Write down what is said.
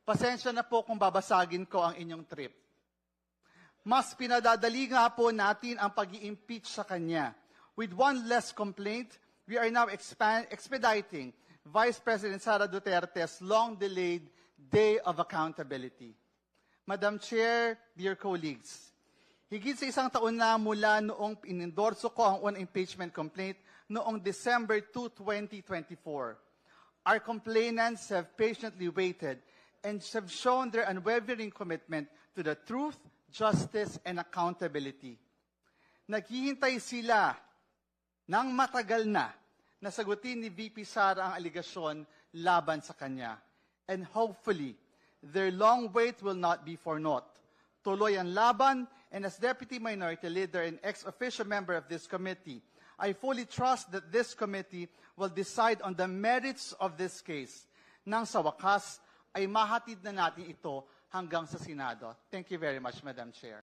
Pasensya na po kung babasagin ko ang inyong trip. Mas pinadadali nga po natin ang pag-i-impeach sa kanya. With one less complaint, we are now expediting Vice President Sara Duterte's long-delayed Day of Accountability. Madam Chair, dear colleagues, higit sa isang taon na mula noong inendorso ko ang unang impeachment complaint noong December 2, 2024. Our complainants have patiently waited and have shown their unwavering commitment to the truth, justice, and accountability. Naghihintay sila ng matagal na sagutin ni VP Sara ang aligasyon laban sa kanya. And hopefully, their long wait will not be for naught. Tuloy ang laban, and as Deputy Minority Leader and ex-official member of this committee, I fully trust that this committee will decide on the merits of this case. Nang sa wakas, ay mahatid na natin ito hanggang sa Senado. Thank you very much, Madam Chair.